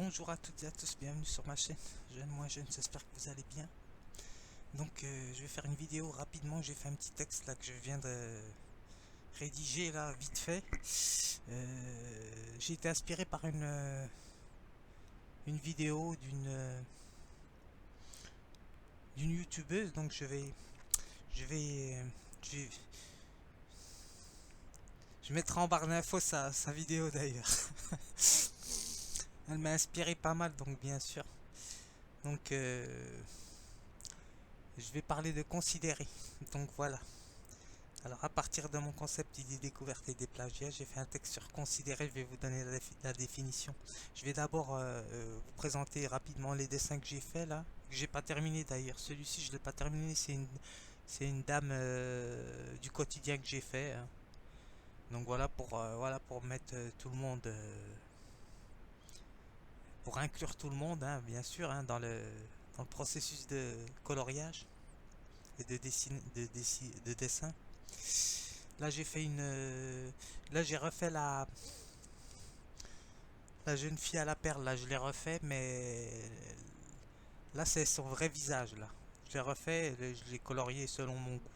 Bonjour à toutes et à tous, bienvenue sur ma chaîne Jeune Moins Jeune, j'espère que vous allez bien. Donc je vais faire une vidéo rapidement, j'ai fait un petit texte là que je viens de rédiger là vite fait. J'ai été inspiré par une vidéo d'une youtubeuse, donc je vais je, vais- je mettrai en barre d'infos sa vidéo d'ailleurs. Elle m'a inspiré pas mal, donc bien sûr. Donc je vais parler de considérer. Donc voilà. Alors à partir de mon concept d'idées découvertes et des plagiats, j'ai fait un texte sur considérer, je vais vous donner la définition. Je vais d'abord vous présenter rapidement les dessins que j'ai fait là, que j'ai pas terminé d'ailleurs. Celui-ci je l'ai pas terminé, c'est une dame du quotidien que j'ai fait, hein. Donc voilà pour mettre tout le monde, pour inclure tout le monde, hein, bien sûr, hein, dans le processus de coloriage et de dessin. Là j'ai fait là j'ai refait la jeune fille à la perle, là je l'ai refait, mais là c'est son vrai visage là. Je l'ai refait, je l'ai colorié selon mon goût.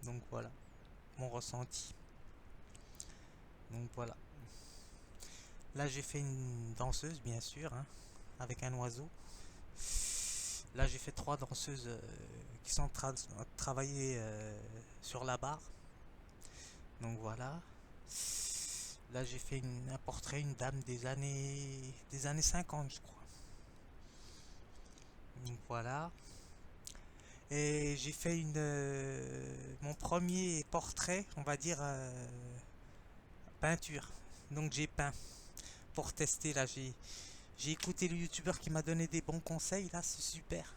Donc voilà, mon ressenti. Donc voilà. Là j'ai fait une danseuse bien sûr, hein, avec un oiseau. Là j'ai fait trois danseuses qui sont en train de travailler sur la barre. Donc voilà. Là j'ai fait un portrait, une dame des années 50 je crois. Donc voilà. Et j'ai fait mon premier portrait, on va dire peinture. Donc j'ai peint pour tester là. J'ai écouté le youtubeur qui m'a donné des bons conseils là, c'est super.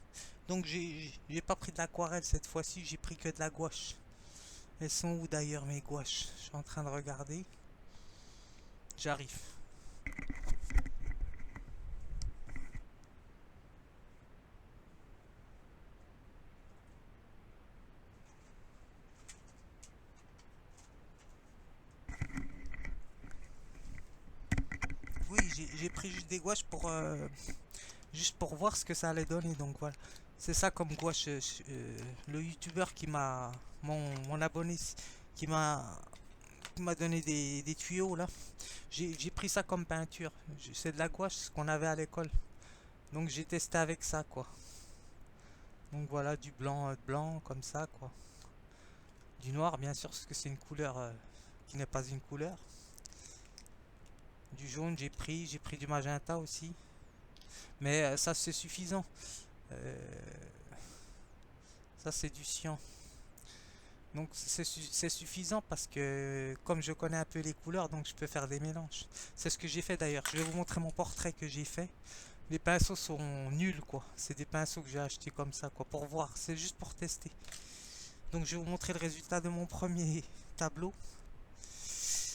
Donc j'ai pas pris de l'aquarelle cette fois-ci, j'ai pris que de la gouache. Elles sont où d'ailleurs mes gouaches? Je suis en train de regarder. J'arrive. Oui, j'ai pris juste des gouaches juste pour voir ce que ça allait donner. Donc voilà. C'est ça comme gouache. Le youtubeur mon abonné qui m'a donné des tuyaux là. J'ai pris ça comme peinture. C'est de la gouache, ce qu'on avait à l'école. Donc j'ai testé avec ça quoi. Donc voilà, du blanc comme ça quoi. Du noir bien sûr, parce que c'est une couleur qui n'est pas une couleur. Du jaune j'ai pris du magenta aussi. Mais ça c'est suffisant. Euh, Ça c'est du cyan. Donc c'est suffisant parce que comme je connais un peu les couleurs, donc je peux faire des mélanges. C'est ce que j'ai fait d'ailleurs. Je vais vous montrer mon portrait que j'ai fait. Les pinceaux sont nuls quoi. C'est des pinceaux que j'ai achetés comme ça quoi. Pour voir. C'est juste pour tester. Donc je vais vous montrer le résultat de mon premier tableau.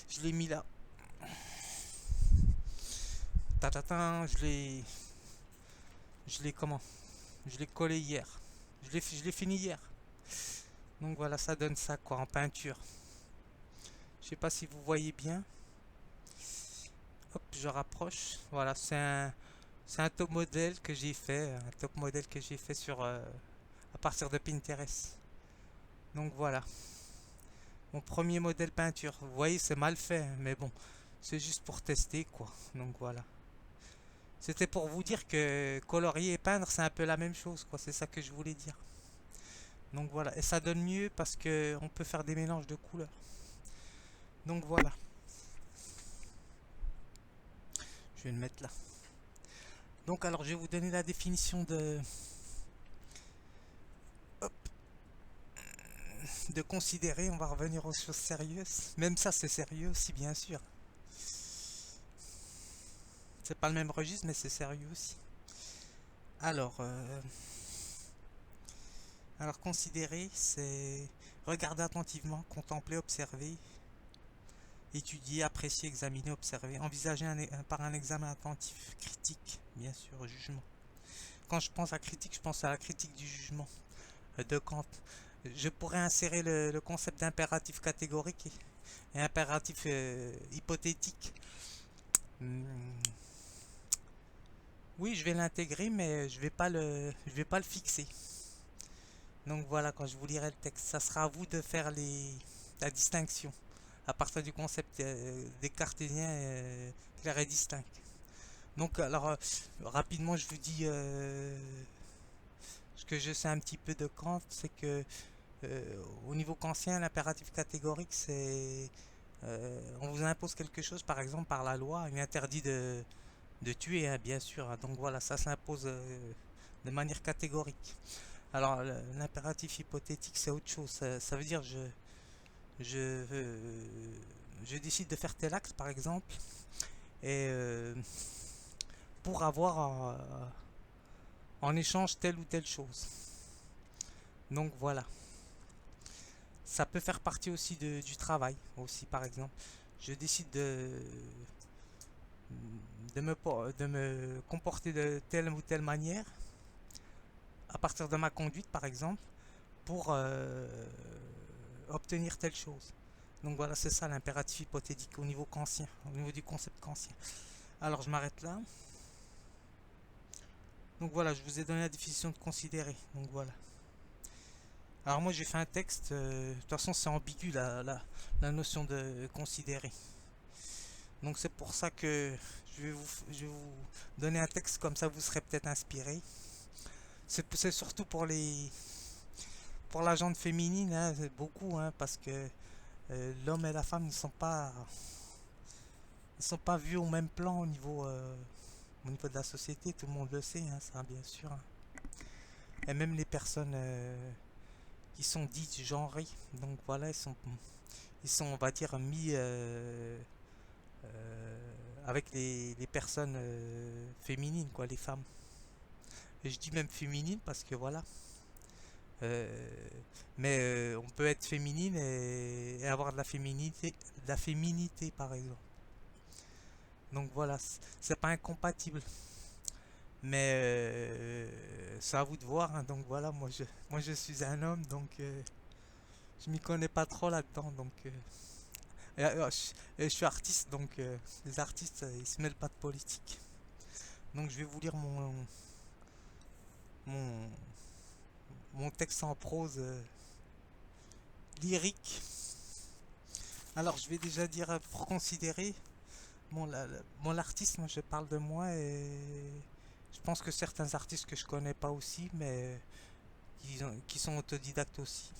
Je l'ai mis là. Tatatin, je l'ai comment? Je l'ai collé hier. Je l'ai fini hier. Donc voilà, ça donne ça quoi en peinture. Je sais pas si vous voyez bien. Hop, je rapproche. Voilà, c'est un top modèle que j'ai fait, sur à partir de Pinterest. Donc voilà, mon premier modèle peinture. Vous voyez, c'est mal fait, hein, mais bon, c'est juste pour tester quoi. Donc voilà. C'était pour vous dire que colorier et peindre, c'est un peu la même chose quoi. C'est ça que je voulais dire. Donc voilà, et ça donne mieux parce que on peut faire des mélanges de couleurs. Donc voilà, je vais le mettre là. Donc alors, je vais vous donner la définition de considérer, on va revenir aux choses sérieuses. Même ça, c'est sérieux aussi, bien sûr. C'est pas le même registre, mais c'est sérieux aussi. Alors, euh, alors considérer, c'est regarder attentivement, contempler, observer, étudier, apprécier, examiner, observer, envisager par un examen attentif, critique, bien sûr, jugement. Quand je pense à critique, je pense à la critique du jugement de Kant. Je pourrais insérer le concept d'impératif catégorique et impératif hypothétique. Hmm, Oui, je vais l'intégrer, mais je vais pas le fixer. Donc voilà, quand je vous lirai le texte, ça sera à vous de faire la distinction à partir du concept des cartésiens clairs et distincts. Donc alors rapidement, je vous dis ce que je sais un petit peu de Kant, c'est que au niveau kantien, l'impératif catégorique, c'est on vous impose quelque chose, par exemple par la loi, il est interdit de tuer, hein, bien sûr. Hein. Donc voilà, ça s'impose de manière catégorique. Alors l'impératif hypothétique, c'est autre chose. Ça veut dire je, je décide de faire tel acte, par exemple, et pour avoir en échange telle ou telle chose. Donc voilà. Ça peut faire partie aussi du travail, aussi par exemple. Je décide de me comporter de telle ou telle manière, à partir de ma conduite par exemple, pour obtenir telle chose. Donc voilà, c'est ça l'impératif hypothétique au niveau kantien, au niveau du concept kantien. Alors je m'arrête là. Donc voilà, je vous ai donné la définition de considérer. Donc voilà. Alors moi j'ai fait un texte, de toute façon c'est ambigu la notion de considérer. Donc c'est pour ça que je vais vous donner un texte comme ça vous serez peut-être inspiré. C'est surtout pour la gente féminine, hein, beaucoup, hein, parce que l'homme et la femme ne sont pas vus au même plan au niveau de la société, tout le monde le sait, hein, ça bien sûr. Hein. Et même les personnes qui sont dites genrées, donc voilà, ils sont on va dire mis avec les personnes féminines, quoi, les femmes. Et je dis même féminine parce que voilà. Euh, mais on peut être féminine et avoir de la féminité par exemple. Donc voilà, c'est pas incompatible. Mais c'est à vous de voir. Hein. Donc voilà, moi je suis un homme, donc je m'y connais pas trop là-dedans. Donc je suis artiste, donc les artistes ils se mêlent pas de politique. Donc je vais vous lire mon, mon texte en prose lyrique. Alors je vais déjà dire pour considérer. Bon, l'artiste, moi je parle de moi et je pense que certains artistes que je connais pas aussi, mais qui sont autodidactes aussi.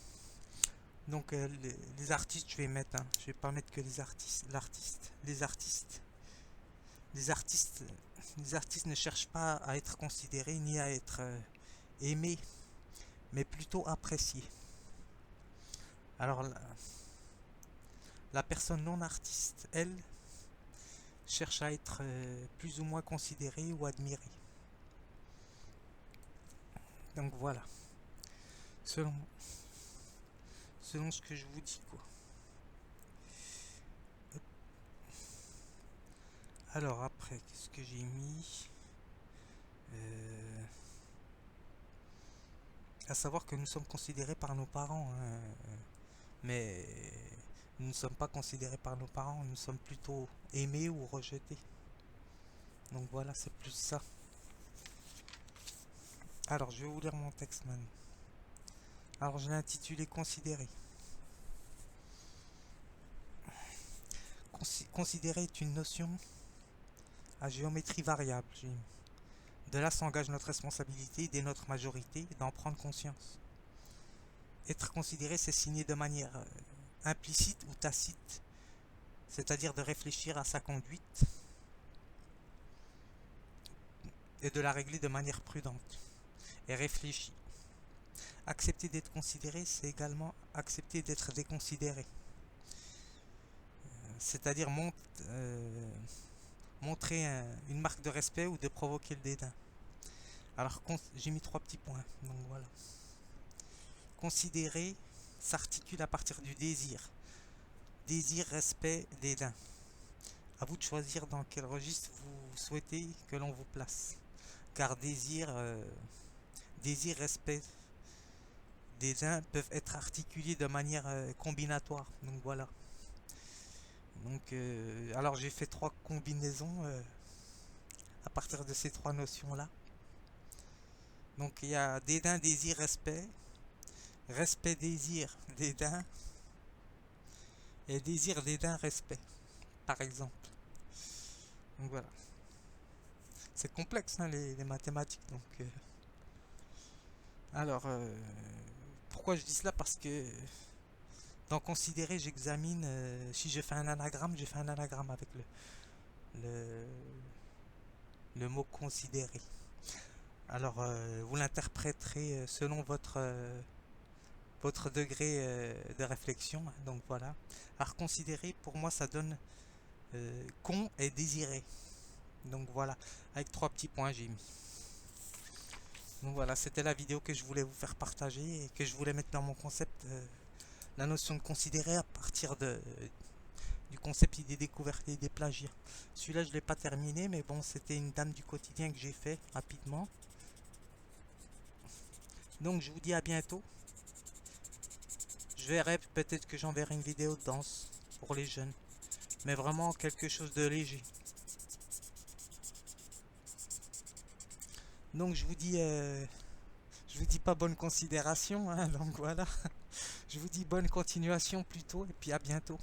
Donc les artistes, je vais mettre, hein, je vais pas mettre que les artistes, l'artiste, les artistes, les artistes ne cherchent pas à être considérés ni à être aimés, mais plutôt appréciés. Alors la personne non artiste, elle, cherche à être plus ou moins considérée ou admirée. Donc voilà, selon, selon ce que je vous dis quoi. Alors après, qu'est-ce que j'ai mis À savoir que nous sommes considérés par nos parents, hein, mais nous ne sommes pas considérés par nos parents, nous sommes plutôt aimés ou rejetés. Donc voilà, c'est plus ça. Alors je vais vous lire mon texte maintenant. Alors je l'ai intitulé Considérer. Considérer est une notion à géométrie variable. De là s'engage notre responsabilité dès notre majorité d'en prendre conscience. Être considéré, c'est signer de manière implicite ou tacite, c'est-à-dire de réfléchir à sa conduite et de la régler de manière prudente et réfléchie. Accepter d'être considéré, c'est également accepter d'être déconsidéré, c'est-à-dire montrer une marque de respect ou de provoquer le dédain. Alors j'ai mis trois petits points, donc voilà. Considérer s'articule à partir du désir. Désir, respect, dédain. À vous de choisir dans quel registre vous souhaitez que l'on vous place. Car désir, respect, dédain peuvent être articulés de manière combinatoire. Donc voilà. Donc alors j'ai fait trois combinaisons partir de ces trois notions-là. Donc il y a dédain, désir, respect. Respect, désir, dédain. Et désir, dédain, respect, par exemple. Donc voilà. C'est complexe, hein, les mathématiques. Donc, alors, pourquoi je dis cela? Parce que dans considérer, j'examine. Si j'ai fait un anagramme, j'ai fait un anagramme avec le, le mot considérer. Alors, vous l'interpréterez selon votre degré de réflexion. Donc voilà. Alors, considérer, pour moi, ça donne con et désiré. Donc voilà, avec 3 petits points j'ai mis. Donc voilà, c'était la vidéo que je voulais vous faire partager et que je voulais mettre dans mon concept, la notion de considérer à partir du concept idée découverte et des plagiats. Celui-là je ne l'ai pas terminé, mais bon, c'était une dame du quotidien que j'ai fait rapidement. Donc je vous dis à bientôt. Je verrai, peut-être que j'enverrai une vidéo de danse pour les jeunes, mais vraiment quelque chose de léger. Donc je vous dis pas bonne considération, hein, donc voilà. Je vous dis bonne continuation plutôt, et puis à bientôt.